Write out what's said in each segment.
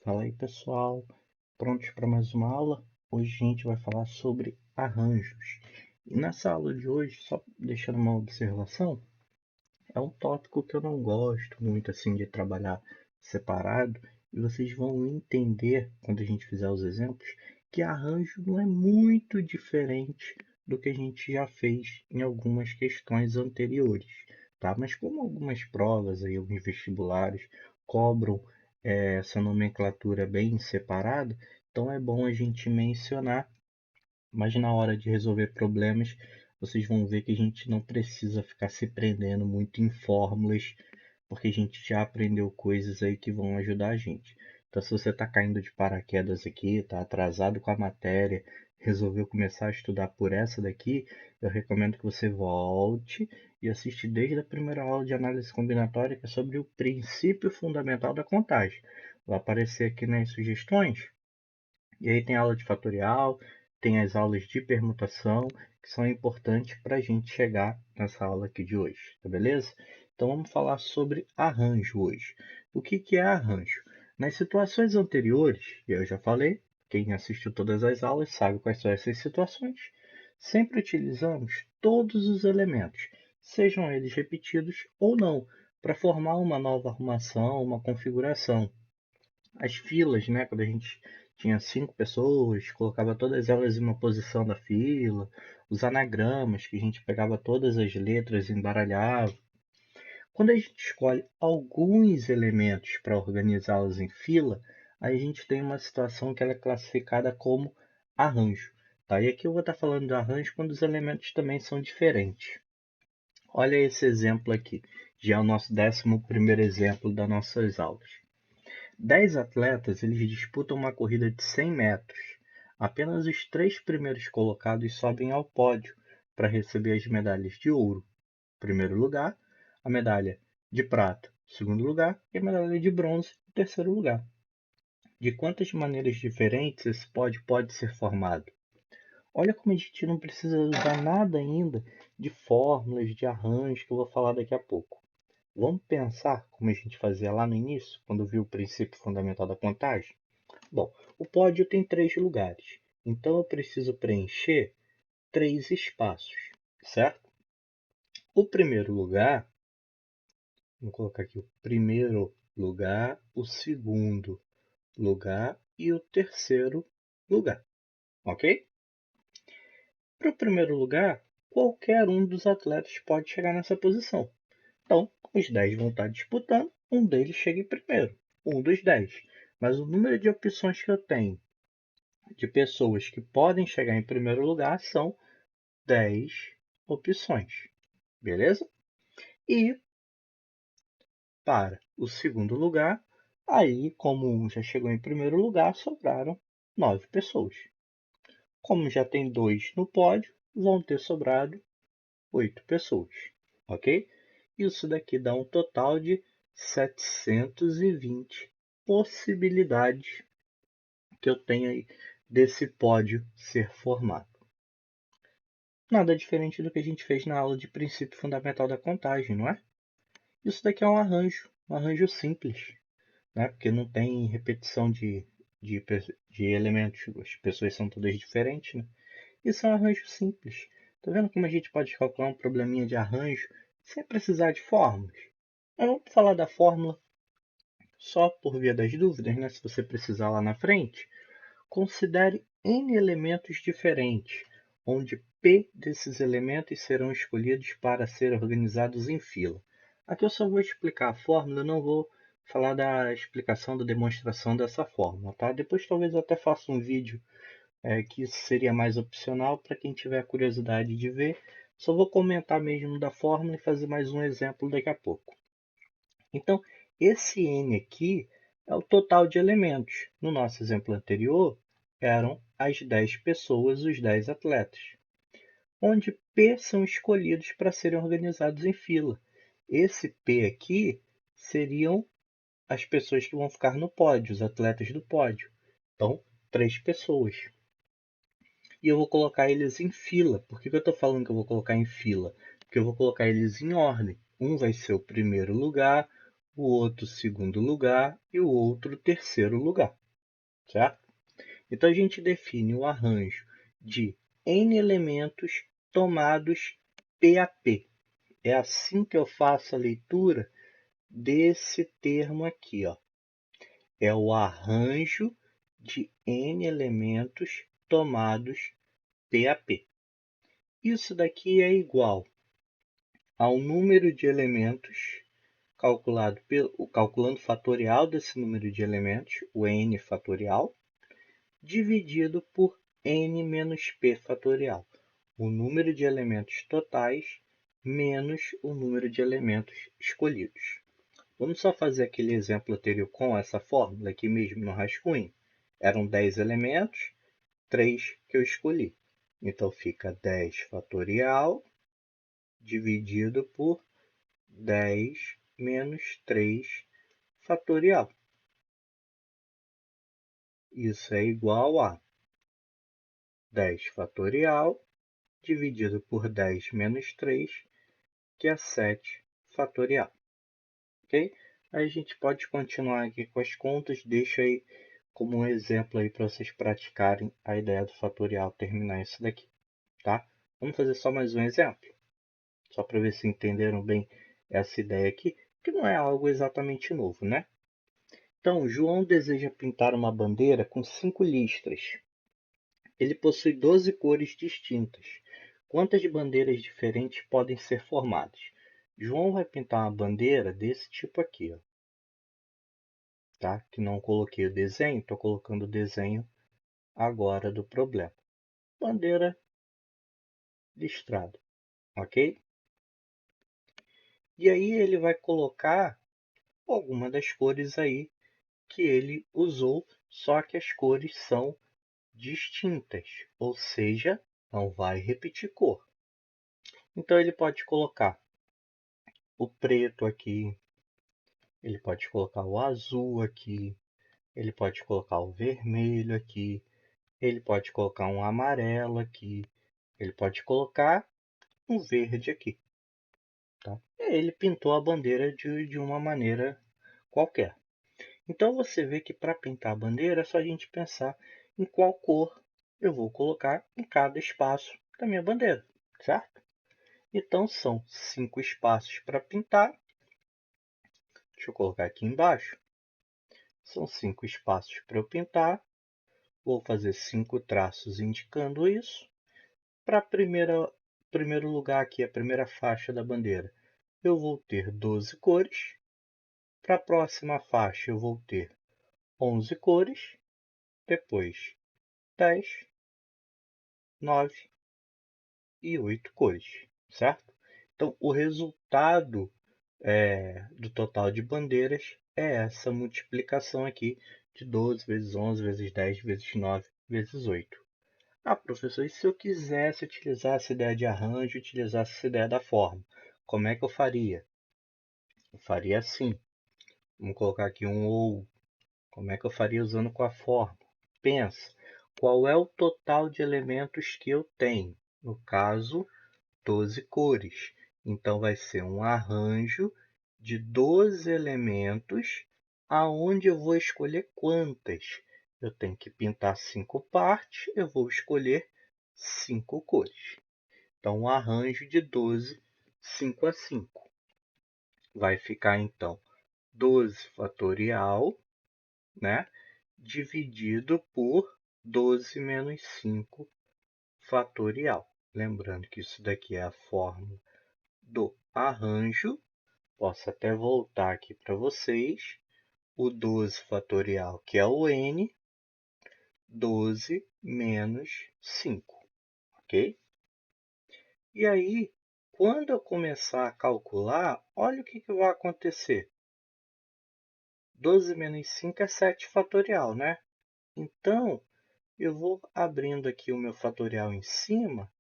Fala aí, pessoal. Prontos para mais uma aula? Hoje a gente vai falar sobre arranjos. E nessa aula de hoje, só deixando uma observação, é um tópico que eu não gosto muito assim de trabalhar separado, e vocês vão entender quando a gente fizer os exemplos que arranjo não é muito diferente do que a gente já fez em algumas questões anteriores, tá? Mas como algumas provas aí, alguns vestibulares cobram essa nomenclatura bem separada, então é bom a gente mencionar, mas na hora de resolver problemas, vocês vão ver que a gente não precisa ficar se prendendo muito em fórmulas, porque a gente já aprendeu coisas aí que vão ajudar a gente. Então, se você está caindo de paraquedas aqui, está atrasado com a matéria, resolveu começar a estudar por essa daqui, eu recomendo que você volte e assiste desde a primeira aula de análise combinatória, que é sobre o princípio fundamental da contagem. Vai aparecer aqui nas sugestões. E aí tem aula de fatorial, tem as aulas de permutação, que são importantes para a gente chegar nessa aula aqui de hoje, tá beleza? Então vamos falar sobre arranjo hoje. O que é arranjo? Nas situações anteriores, eu já falei, quem assistiu todas as aulas sabe quais são essas situações, sempre utilizamos todos os elementos, sejam eles repetidos ou não, para formar uma nova arrumação, uma configuração. As filas, né? Quando a gente tinha 5 pessoas, colocava todas elas em uma posição da fila, os anagramas, que a gente pegava todas as letras e embaralhava. Quando a gente escolhe alguns elementos para organizá-los em fila, aí a gente tem uma situação que ela é classificada como arranjo. Tá? E aqui eu vou estar falando de arranjo quando os elementos também são diferentes. Olha esse exemplo aqui, já é o nosso 11º exemplo das nossas aulas. 10 atletas eles disputam uma corrida de 100 metros. Apenas os 3 primeiros colocados sobem ao pódio para receber as medalhas de ouro, primeiro lugar, a medalha de prata, segundo lugar, e a medalha de bronze, terceiro lugar. De quantas maneiras diferentes esse pódio pode ser formado? Olha como a gente não precisa usar nada ainda de fórmulas, de arranjos, que eu vou falar daqui a pouco. Vamos pensar como a gente fazia lá no início, quando viu o princípio fundamental da contagem? Bom, o pódio tem 3 lugares, então eu preciso preencher 3 espaços, certo? O primeiro lugar, vou colocar aqui o primeiro lugar, o segundo lugar e o terceiro lugar, ok? Para o primeiro lugar, qualquer um dos atletas pode chegar nessa posição. Então, os 10 vão estar disputando, um deles chega em primeiro, um dos 10. Mas o número de opções que eu tenho de pessoas que podem chegar em primeiro lugar são 10 opções, beleza? E para o segundo lugar, aí como um já chegou em primeiro lugar, sobraram 9 pessoas. Como já tem 2 no pódio, vão ter sobrado 8 pessoas, ok? Isso daqui dá um total de 720 possibilidades que eu tenho aí desse pódio ser formado. Nada diferente do que a gente fez na aula de princípio fundamental da contagem, não é? Isso daqui é um arranjo simples, né? Porque não tem repetição de, de elementos, as pessoas são todas diferentes, né? Isso é um arranjo simples. Tá vendo como a gente pode calcular um probleminha de arranjo sem precisar de fórmulas? Mas vamos falar da fórmula só por via das dúvidas, né? Se você precisar lá na frente. Considere N elementos diferentes, onde P desses elementos serão escolhidos para ser organizados em fila. Aqui eu só vou explicar a fórmula, eu não vou falar da explicação da demonstração dessa fórmula, tá? Depois talvez eu até faça um vídeo que isso seria mais opcional para quem tiver curiosidade de ver. Só vou comentar mesmo da fórmula e fazer mais um exemplo daqui a pouco. Então, esse N aqui é o total de elementos. No nosso exemplo anterior, eram as 10 pessoas, os 10 atletas, onde P são escolhidos para serem organizados em fila. Esse P aqui seriam as pessoas que vão ficar no pódio, os atletas do pódio. Então, 3 pessoas. E eu vou colocar eles em fila. Por que eu estou falando que eu vou colocar em fila? Porque eu vou colocar eles em ordem. Um vai ser o primeiro lugar, o outro segundo lugar e o outro terceiro lugar, certo? Então, a gente define o arranjo de n elementos tomados P a P. É assim que eu faço a leitura desse termo aqui, ó. É o arranjo de n elementos tomados P a P. Isso daqui é igual ao número de elementos calculando o fatorial desse número de elementos, o n fatorial, dividido por n menos p fatorial, o número de elementos totais menos o número de elementos escolhidos. Vamos só fazer aquele exemplo anterior com essa fórmula aqui mesmo no rascunho. Eram 10 elementos, 3 que eu escolhi. Então, fica 10 fatorial dividido por 10 menos 3 fatorial. Isso é igual a 10 fatorial dividido por 10 menos 3, que é 7 fatorial. Ok? Aí a gente pode continuar aqui com as contas. Deixa aí como um exemplo aí para vocês praticarem a ideia do fatorial, terminar isso daqui. Tá? Vamos fazer só mais um exemplo, só para ver se entenderam bem essa ideia aqui, que não é algo exatamente novo, né? Então, João deseja pintar uma bandeira com 5 listras. Ele possui 12 cores distintas. Quantas bandeiras diferentes podem ser formadas? João vai pintar uma bandeira desse tipo aqui, ó, tá? Que não coloquei o desenho, estou colocando o desenho agora do problema. Bandeira listrada, ok? E aí ele vai colocar alguma das cores aí que ele usou, só que as cores são distintas, ou seja, não vai repetir cor. Então ele pode colocar o preto aqui, ele pode colocar o azul aqui, ele pode colocar o vermelho aqui, ele pode colocar um amarelo aqui, ele pode colocar um verde aqui. Tá? E ele pintou a bandeira de uma maneira qualquer. Então você vê que para pintar a bandeira é só a gente pensar em qual cor eu vou colocar em cada espaço da minha bandeira, certo? Então são 5 espaços para pintar. Deixa eu colocar aqui embaixo. São 5 espaços para eu pintar. Vou fazer 5 traços indicando isso. Para primeiro lugar aqui, a primeira faixa da bandeira, eu vou ter 12 cores. Para a próxima faixa, eu vou ter 11 cores. Depois, 10, 9 e 8 cores, certo? Então, o resultado do total de bandeiras é essa multiplicação aqui de 12 vezes 11 vezes 10 vezes 9 vezes 8. Ah, professor, e se eu quisesse utilizar essa ideia de arranjo, utilizasse essa ideia da forma, como é que eu faria? Eu faria assim. Vamos colocar aqui um ou. Como é que eu faria usando com a forma? Pensa, qual é o total de elementos que eu tenho? No caso, 12 cores. Então, vai ser um arranjo de 12 elementos, aonde eu vou escolher quantas. Eu tenho que pintar 5 partes, eu vou escolher 5 cores. Então, um arranjo de 12, 5 a 5. Vai ficar, então, 12 fatorial, né, dividido por 12 menos 5 fatorial. Lembrando que isso daqui é a fórmula do arranjo. Posso até voltar aqui para vocês. O 12 fatorial, que é o n, 12 menos 5, ok? E aí, quando eu começar a calcular, olha o que vai acontecer. 12 menos 5 é 7 fatorial, né? Então, eu vou abrindo aqui o meu fatorial em cima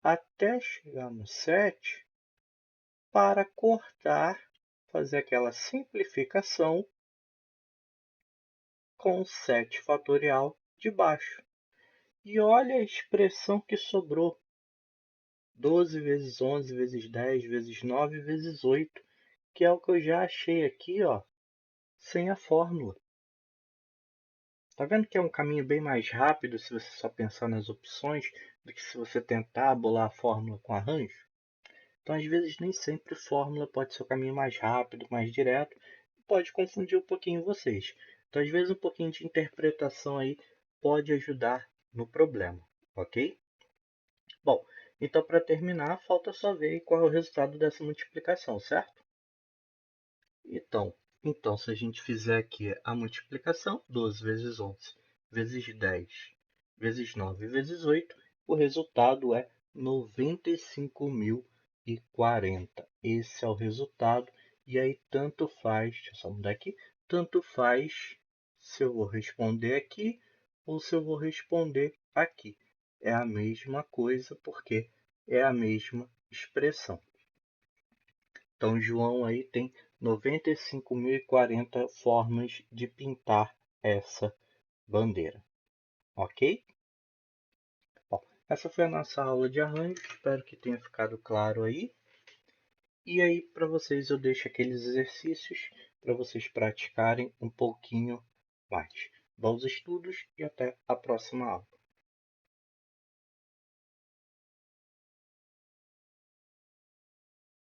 até chegar no 7 para cortar, fazer aquela simplificação com 7 fatorial de baixo. E olha a expressão que sobrou. 12 vezes 11 vezes 10 vezes 9 vezes 8. que é o que eu já achei aqui, ó, sem a fórmula. Tá vendo que é um caminho bem mais rápido se você só pensar nas opções do que se você tentar bolar a fórmula com arranjo? Então, às vezes, nem sempre fórmula pode ser o caminho mais rápido, mais direto, pode confundir um pouquinho vocês. Então, às vezes, um pouquinho de interpretação aí pode ajudar no problema, ok? Bom, então, para terminar, falta só ver qual é o resultado dessa multiplicação, certo? Então, se a gente fizer aqui a multiplicação, 12 vezes 11 vezes 10 vezes 9 vezes 8, o resultado é 95.040. Esse é o resultado. E aí, tanto faz, deixa eu só mudar aqui, tanto faz se eu vou responder aqui ou se eu vou responder aqui. É a mesma coisa, porque é a mesma expressão. Então, João aí tem 95.040 formas de pintar essa bandeira, ok? Bom, essa foi a nossa aula de arranjo, espero que tenha ficado claro aí. E aí, para vocês, eu deixo aqueles exercícios para vocês praticarem um pouquinho mais. Bons estudos e até a próxima aula.